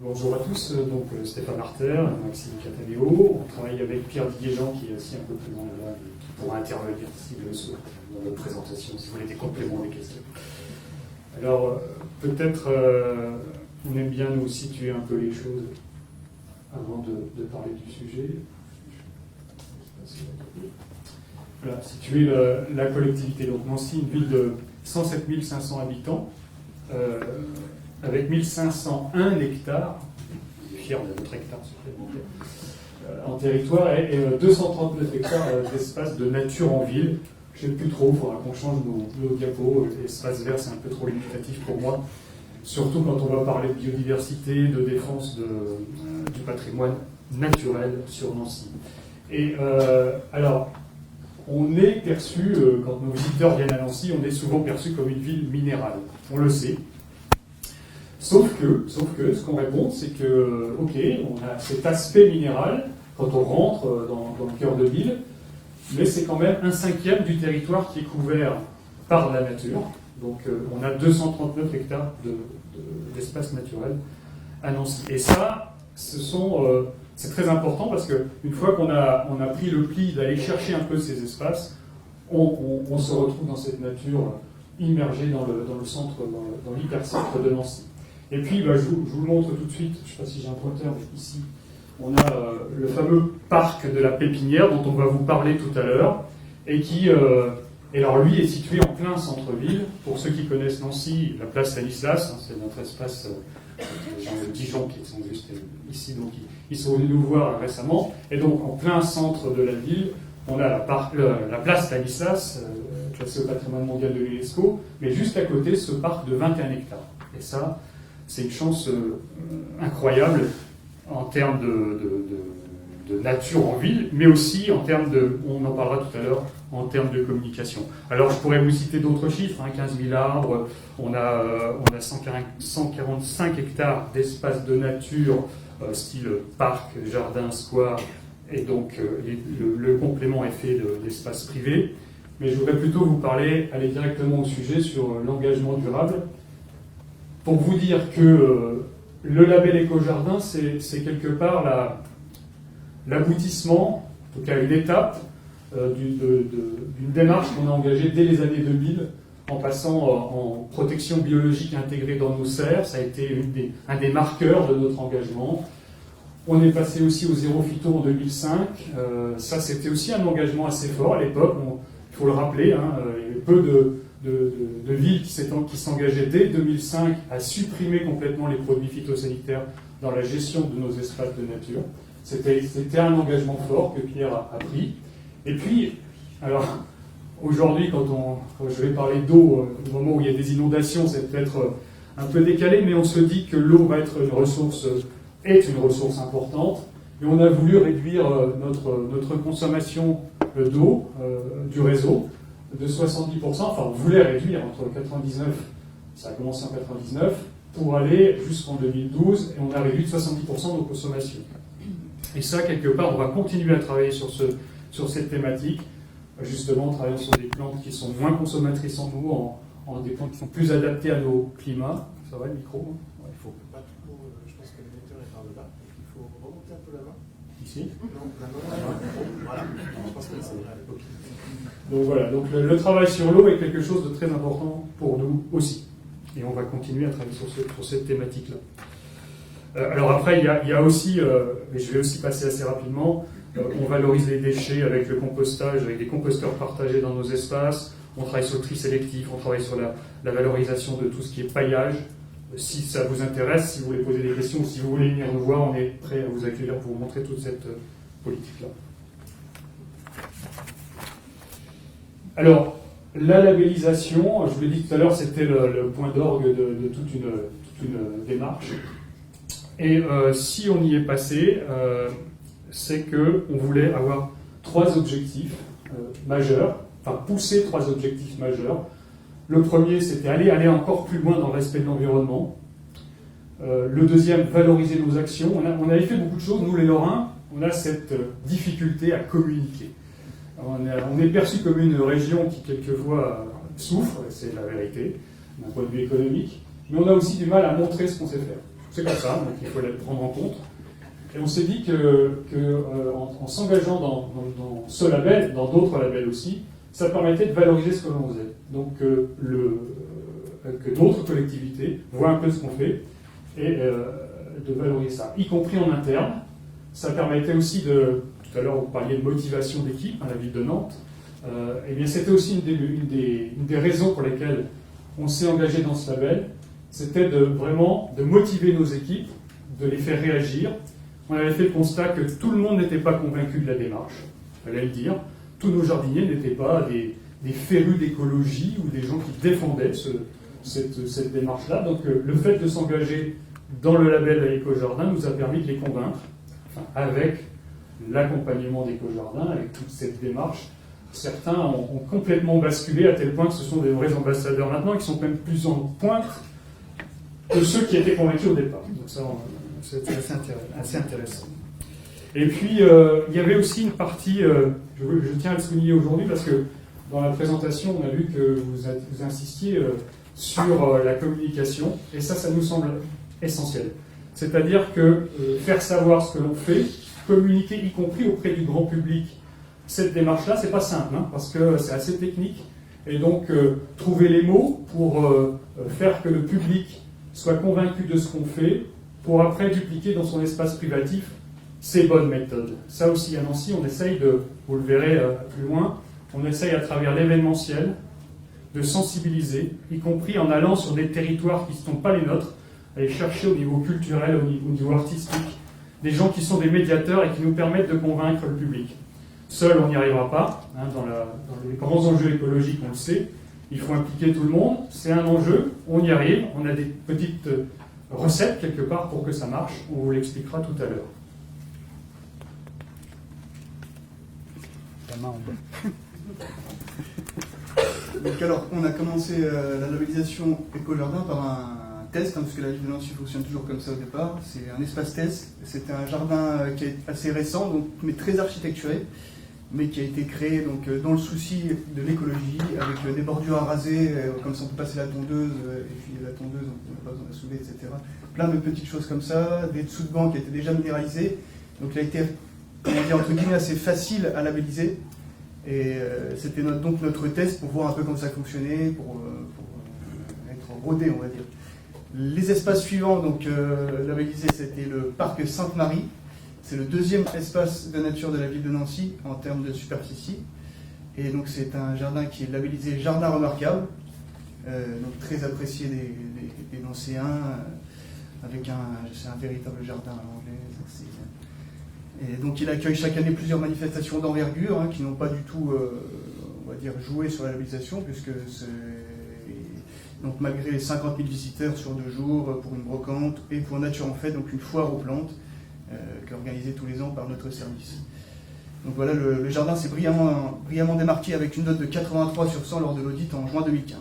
Bonjour à tous, donc Stéphane Arter, Maxime Cataléo. On travaille avec Pierre Diguéjean qui est assis un peu plus loin là, qui pourra intervenir s'il le souhaite dans notre présentation, si vous voulez des compléments, des questions. Alors, peut-être on aime bien nous situer un peu les choses avant de parler du sujet. Voilà, situer la collectivité. Donc Nancy, une ville de 107 500 habitants, avec 1501 hectares, on est fiers de notre hectare supplémentaire, en territoire, et 239 hectares d'espace de nature en ville. Je ne sais plus trop, il faudra qu'on change nos diapos. L'espace vert, c'est un peu trop limitatif pour moi, surtout quand on va parler de biodiversité, de défense du patrimoine naturel sur Nancy. Et alors, on est perçu, quand nos visiteurs viennent à Nancy, on est souvent perçu comme une ville minérale. On le sait. Sauf que, ce qu'on répond, c'est que, ok, on a cet aspect minéral quand on rentre dans le cœur de ville, mais c'est quand même 1/5 du territoire qui est couvert par la nature. Donc on a 239 hectares d'espace naturel à Nancy. Et ça, c'est très important parce qu'une fois qu'on a pris le pli d'aller chercher un peu ces espaces, on se retrouve dans cette nature immergée dans le centre, dans l'hypercentre de Nancy. Et puis, je vous le montre tout de suite, je ne sais pas si j'ai un pointeur, mais ici, on a le fameux parc de la Pépinière dont on va vous parler tout à l'heure, et qui, alors lui, est situé en plein centre-ville. Pour ceux qui connaissent Nancy, la place Stanislas, c'est notre espace, les gens de Dijon qui sont juste ici, donc ils sont venus nous voir récemment, et donc en plein centre de la ville, on a la place Stanislas, classée au patrimoine mondial de l'UNESCO, mais juste à côté, ce parc de 21 hectares. Et ça, c'est une chance incroyable en termes de nature en ville, mais aussi en termes on en parlera tout à l'heure, en termes de communication. Alors je pourrais vous citer d'autres chiffres, 15 000 arbres, on a 145 hectares d'espace de nature, style parc, jardin, square, et donc le complément est fait d'espace privé. Mais je voudrais plutôt vous aller directement au sujet sur l'engagement durable, pour vous dire que le label Éco-Jardin, c'est quelque part l'aboutissement, en tout cas une étape, d'une démarche qu'on a engagée dès les années 2000, en passant en protection biologique intégrée dans nos serres. Ça a été un des marqueurs de notre engagement. On est passé aussi au zéro phyto en 2005. Ça, c'était aussi un engagement assez fort à l'époque. Il faut le rappeler, il y avait peu de villes qui s'engageaient dès 2005 à supprimer complètement les produits phytosanitaires dans la gestion de nos espaces de nature. C'était un engagement fort que Pierre a pris. Et puis, alors, aujourd'hui, quand je vais parler d'eau, au moment où il y a des inondations, c'est peut-être un peu décalé, mais on se dit que l'eau va être une ressource importante. Et on a voulu réduire notre consommation d'eau du réseau de 70%, enfin on voulait réduire entre 99, ça a commencé en 99, pour aller jusqu'en 2012, et on a réduit de 70% nos consommations. Et ça, quelque part, on va continuer à travailler sur cette thématique, justement en travaillant sur des plantes qui sont moins consommatrices en eau, en des plantes qui sont plus adaptées à nos climats. Ça va le micro? Ouais, il faut. Pas trop, je pense que le lecteur est par là. Il faut remonter un peu la main. Ici? Non, la main. Voilà. Je pense que c'est vrai. Donc voilà, donc le travail sur l'eau est quelque chose de très important pour nous aussi. Et on va continuer à travailler sur cette thématique-là. Alors après, il y a aussi, et je vais aussi passer assez rapidement, on valorise les déchets avec le compostage, avec des composteurs partagés dans nos espaces, on travaille sur le tri sélectif, on travaille sur la valorisation de tout ce qui est paillage. Si ça vous intéresse, si vous voulez poser des questions ou si vous voulez venir nous voir, on est prêt à vous accueillir pour vous montrer toute cette politique-là. Alors, la labellisation, je vous l'ai dit tout à l'heure, c'était le point d'orgue de toute une démarche. Et si on y est passé, c'est qu'on voulait avoir 3 objectifs majeurs, enfin pousser 3 objectifs majeurs. Le premier, c'était aller encore plus loin dans le respect de l'environnement. Le deuxième, valoriser nos actions. On avait fait beaucoup de choses, nous les Lorrains, on a cette difficulté à communiquer. On est perçu comme une région qui quelquefois souffre, c'est la vérité, d'un point de vue économique, mais on a aussi du mal à montrer ce qu'on sait faire. c'est comme ça, donc il faut les prendre en compte. Et on s'est dit en s'engageant dans ce label, dans d'autres labels aussi, ça permettait de valoriser ce que l'on faisait. Donc que d'autres collectivités voient un peu ce qu'on fait et de valoriser ça, y compris en interne. Ça permettait aussi tout à l'heure vous parliez de motivation d'équipe à la ville de Nantes, et bien c'était aussi une des raisons pour lesquelles on s'est engagé dans ce label, c'était vraiment de motiver nos équipes, de les faire réagir. On avait fait le constat que tout le monde n'était pas convaincu de la démarche, il fallait le dire. Tous nos jardiniers n'étaient pas des férus d'écologie ou des gens qui défendaient cette démarche-là. Donc le fait de s'engager dans le label Éco-Jardin nous a permis de les convaincre, avec l'accompagnement d'Éco-Jardin, avec toute cette démarche. Certains ont complètement basculé à tel point que ce sont des vrais ambassadeurs maintenant, qui sont même plus en pointe que ceux qui étaient convaincus au départ. Donc ça, c'est assez intéressant. Et puis, il y avait aussi une partie, je tiens à le souligner aujourd'hui, parce que dans la présentation, on a vu que vous insistiez sur la communication, et ça nous semble essentiel. C'est-à-dire que faire savoir ce que l'on fait, communiquer, y compris auprès du grand public, cette démarche-là, c'est pas simple, parce que c'est assez technique. Et donc, trouver les mots pour faire que le public soit convaincu de ce qu'on fait, pour après dupliquer dans son espace privatif ces bonnes méthodes. Ça aussi, à Nancy, on essaye vous le verrez plus loin, on essaye à travers l'événementiel de sensibiliser, y compris en allant sur des territoires qui ne sont pas les nôtres, aller chercher au niveau culturel, au niveau artistique, des gens qui sont des médiateurs et qui nous permettent de convaincre le public. Seul, on n'y arrivera pas. Dans les grands enjeux écologiques, on le sait, il faut impliquer tout le monde. C'est un enjeu, on y arrive. On a des petites recettes quelque part pour que ça marche. On vous l'expliquera tout à l'heure. Donc alors, on a commencé la labellisation Éco-Jardin par un test, parce que la ville de Nancy fonctionne toujours comme ça au départ. C'est un espace test. C'était un jardin qui est assez récent, donc, mais très architecturé, mais qui a été créé donc, dans le souci de l'écologie, avec des bordures à raser, comme ça on peut passer la tondeuse, et puis la tondeuse, on n'a pas besoin de la soulever, etc. Plein de petites choses comme ça, des dessous de bancs qui étaient déjà minéralisés. Donc il a été, comment dire, entre guillemets, assez facile à labelliser. Et c'était donc notre test pour voir un peu comment ça fonctionnait, pour être rodé, on va dire. Les espaces suivants, donc labellisés, c'était le parc Sainte-Marie. C'est le deuxième espace de nature de la ville de Nancy en termes de superficie. Et donc c'est un jardin qui est labellisé Jardin Remarquable, donc très apprécié des Nancéens, avec c'est un véritable jardin à l'anglaise. Et donc il accueille chaque année plusieurs manifestations d'envergure qui n'ont pas du tout, on va dire, joué sur la labellisation, puisque donc malgré les 50 000 visiteurs sur 2 jours pour une brocante et pour Nature en Fait, donc une foire aux plantes qui est organisée tous les ans par notre service. Donc voilà, le jardin s'est brillamment démarqué avec une note de 83 sur 100 lors de l'audit en juin 2015.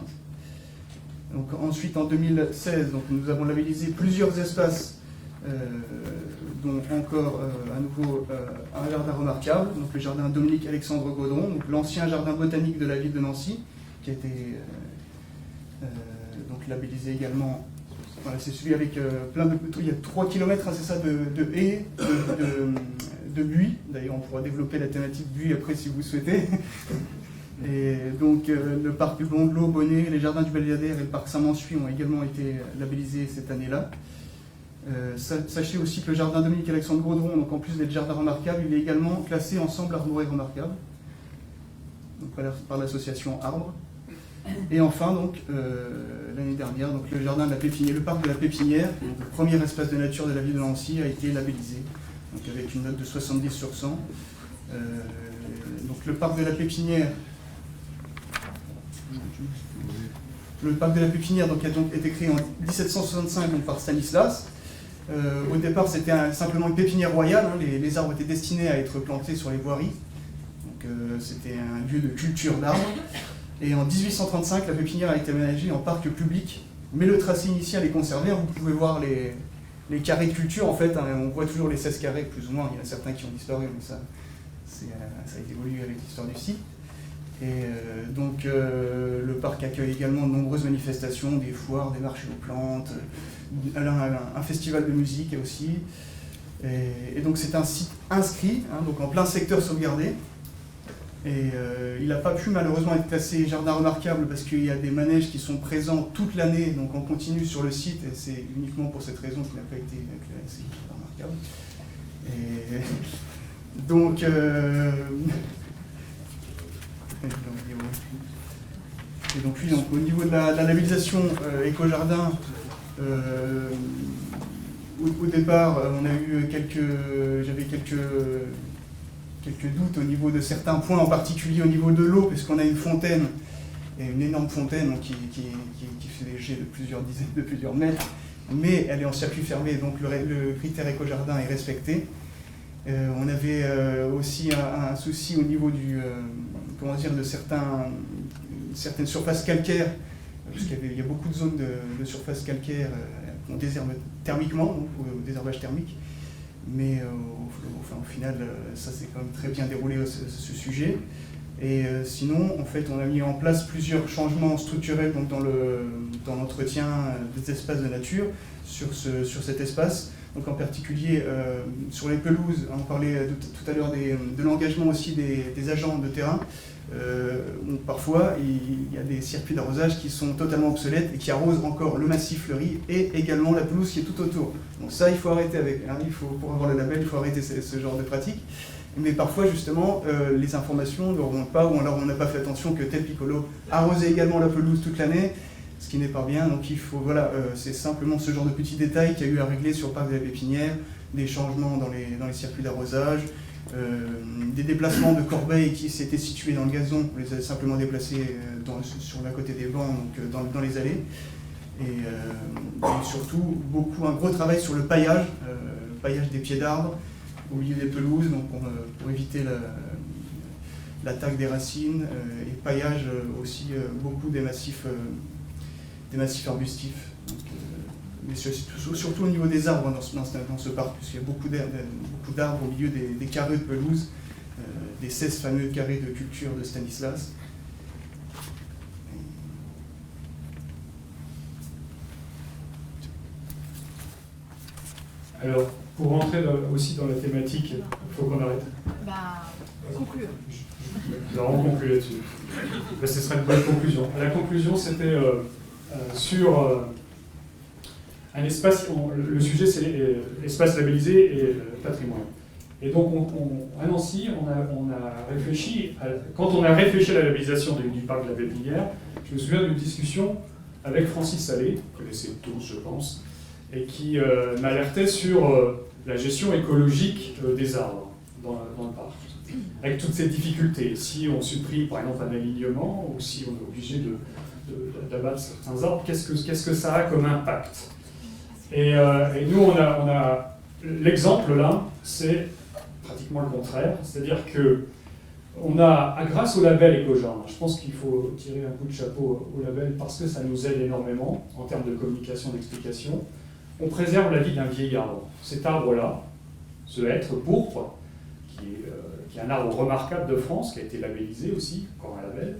Donc ensuite en 2016, donc, nous avons labellisé plusieurs espaces, dont encore à nouveau un jardin remarquable, donc le jardin Dominique-Alexandre Gaudron, donc l'ancien jardin botanique de la ville de Nancy, qui a été donc labellisé également. Voilà, c'est celui avec plein de... Il y a 3 km, c'est ça, de haies, de buis. D'ailleurs, on pourra développer la thématique buis après si vous souhaitez. Et donc, le parc du Blondelot, Bonnet, les jardins du Belvédère et le parc Saint-Mansuy ont également été labellisés cette année-là. Sachez aussi que le jardin Dominique-Alexandre Gaudron, donc en plus d'être jardin remarquable, il est également classé ensemble arboré remarquable, donc par l'association Arbre. Et enfin, donc, l'année dernière, donc, le jardin de la Pépinière, le parc de la Pépinière, donc, le premier espace de nature de la ville de Nancy, a été labellisé, donc avec une note de 70 sur 100. Donc le parc de la Pépinière, donc, a donc été créé en 1765 donc, par Stanislas. Au départ, c'était simplement une pépinière royale. Les arbres étaient destinés à être plantés sur les voiries. Donc c'était un lieu de culture d'arbres. Et en 1835, la pépinière a été aménagée en parc public, mais le tracé initial est conservé. Vous pouvez voir les carrés de culture, en fait, on voit toujours les 16 carrés, plus ou moins. Il y en a certains qui ont disparu, mais ça a évolué avec l'histoire du site. Et donc, le parc accueille également de nombreuses manifestations, des foires, des marchés aux plantes, Elle a un festival de musique aussi. Et donc c'est un site inscrit, hein, donc en plein secteur sauvegardé. Et il n'a pas pu malheureusement être classé jardin remarquable parce qu'il y a des manèges qui sont présents toute l'année, donc en continu sur le site, et c'est uniquement pour cette raison qu'il n'a pas été classé jardin remarquable. Et donc, oui, donc au niveau de la labellisation éco-jardin, au départ, on a eu j'avais quelques doutes au niveau de certains points, en particulier au niveau de l'eau, puisqu'on a une fontaine, et une énorme fontaine donc, qui fait des jets de plusieurs dizaines, de plusieurs mètres, mais elle est en circuit fermé, donc le critère éco-jardin est respecté. On avait aussi un souci au niveau de certaines surfaces calcaires, parce qu'il y a beaucoup de zones de surfaces calcaires qu'on désherbe thermiquement, donc au désherbage thermique. Mais au final, ça s'est quand même très bien déroulé ce sujet. Et sinon, en fait, on a mis en place plusieurs changements structurels donc, dans l'entretien des espaces de nature sur cet espace. Donc en particulier sur les pelouses, on parlait tout à l'heure de l'engagement aussi des agents de terrain. Parfois, il y a des circuits d'arrosage qui sont totalement obsolètes et qui arrosent encore le massif fleuri et également la pelouse qui est tout autour. Donc ça, il faut arrêter avec. Hein, pour avoir le label, il faut arrêter ce genre de pratique. Mais parfois, justement, les informations ne remontent pas, ou alors on n'a pas fait attention que tel piccolo arrosait également la pelouse toute l'année, ce qui n'est pas bien. Donc il faut, c'est simplement ce genre de petits détails qu'il y a eu à régler sur le parc de la Pépinière, des changements dans les circuits d'arrosage, des déplacements de corbeilles qui s'étaient situés dans le gazon, on les a simplement déplacés sur la côté des bancs, donc dans les allées. Et surtout, un gros travail sur le paillage des pieds d'arbres au milieu des pelouses, donc pour éviter l'attaque des racines, et paillage aussi beaucoup des massifs arbustifs. Donc, mais surtout au niveau des arbres dans ce parc, puisqu'il y a beaucoup d'arbres au milieu des carrés de pelouse, des 16 fameux carrés de culture de Stanislas. Alors, pour rentrer aussi dans la thématique, il faut qu'on arrête. Conclure. Alors, on conclut là-dessus. Ce serait une bonne conclusion. La conclusion, c'était sur un espace, le sujet c'est l'espace labellisé et patrimoine. Et donc à Nancy, on a réfléchi, quand on a réfléchi à la labellisation du parc de la Pépinière, je me souviens d'une discussion avec Francis Salé, que vous connaissez tous je pense, et qui m'alertait sur la gestion écologique des arbres dans le parc. Avec toutes ces difficultés, si on supprime par exemple un alignement, ou si on est obligé d'abattre certains arbres, qu'est-ce que ça a comme impact ? Et nous, on a l'exemple là, c'est pratiquement le contraire, c'est-à-dire que on a, grâce au label Éco-Jardin, je pense qu'il faut tirer un coup de chapeau au label parce que ça nous aide énormément en termes de communication, d'explication. On préserve la vie d'un vieil arbre. Cet arbre-là, ce hêtre pourpre, qui est un arbre remarquable de France, qui a été labellisé aussi, encore un label.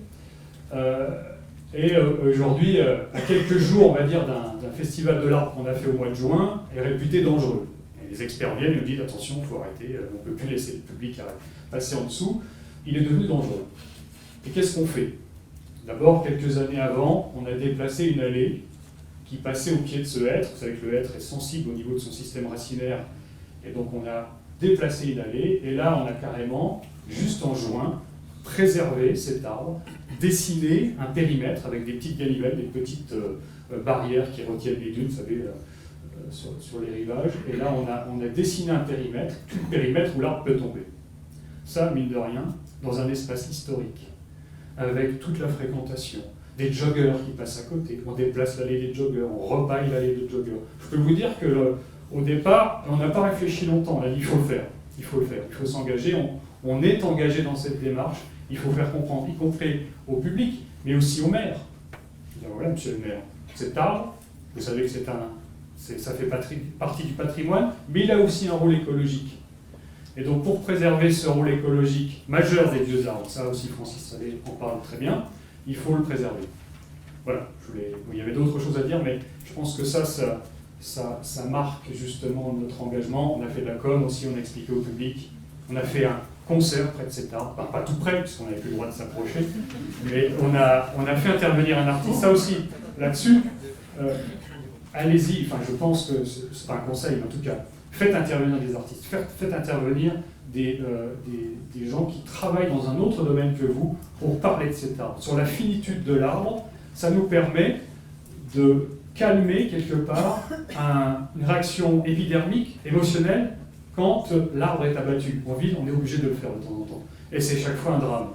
Et aujourd'hui, à quelques jours, on va dire, d'un festival de l'arbre qu'on a fait au mois de juin, est réputé dangereux. Et les experts viennent et nous disent attention, il faut arrêter, on ne peut plus laisser le public passer en dessous. Il est devenu dangereux. Et qu'est-ce qu'on fait ? D'abord, quelques années avant, on a déplacé une allée qui passait au pied de ce hêtre. Vous savez que le hêtre est sensible au niveau de son système racinaire, et donc on a déplacé une allée, et là on a carrément, juste en juin, préservé cet arbre, dessiner un périmètre avec des petites ganivelles, des petites barrières qui retiennent les dunes, vous savez, sur les rivages. Et là, on a dessiné un périmètre, tout le périmètre où l'arbre peut tomber. Ça, mine de rien, dans un espace historique, avec toute la fréquentation, des joggeurs qui passent à côté, on déplace l'allée des joggeurs, on repaille l'allée des joggeurs. Je peux vous dire qu'au départ, on n'a pas réfléchi longtemps, on a dit il faut le faire, il faut s'engager, on est engagé dans cette démarche. Il faut faire comprendre, y compris au public, mais aussi au maire. Voilà, monsieur le maire, cet arbre, vous savez que ça fait partie du patrimoine, mais il a aussi un rôle écologique. Et donc, pour préserver ce rôle écologique majeur des vieux arbres, ça aussi Francis Salé en parle très bien, il faut le préserver. Voilà, il y avait d'autres choses à dire, mais je pense que ça ça marque justement notre engagement. On a fait de la com aussi, on a expliqué au public. On a fait un concert près de cet arbre, enfin, pas tout près, puisqu'on n'avait plus le droit de s'approcher, mais on a fait intervenir un artiste. Ça aussi, là-dessus, allez-y, enfin, je pense que c'est pas un conseil, mais en tout cas, faites intervenir des artistes, faites intervenir des gens qui travaillent dans un autre domaine que vous pour parler de cet arbre. Sur la finitude de l'arbre, ça nous permet de calmer quelque part une réaction épidermique, émotionnelle, quand l'arbre est abattu. En ville, on est obligé de le faire de temps en temps. Et c'est chaque fois un drame.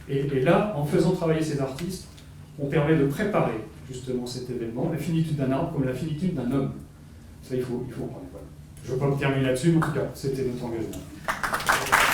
Et là, en faisant travailler ces artistes, on permet de préparer justement cet événement, la finitude d'un arbre comme la finitude d'un homme. Ça, il faut en prendre. Voilà. Je ne vais pas me terminer là-dessus, mais en tout cas, c'était notre engagement.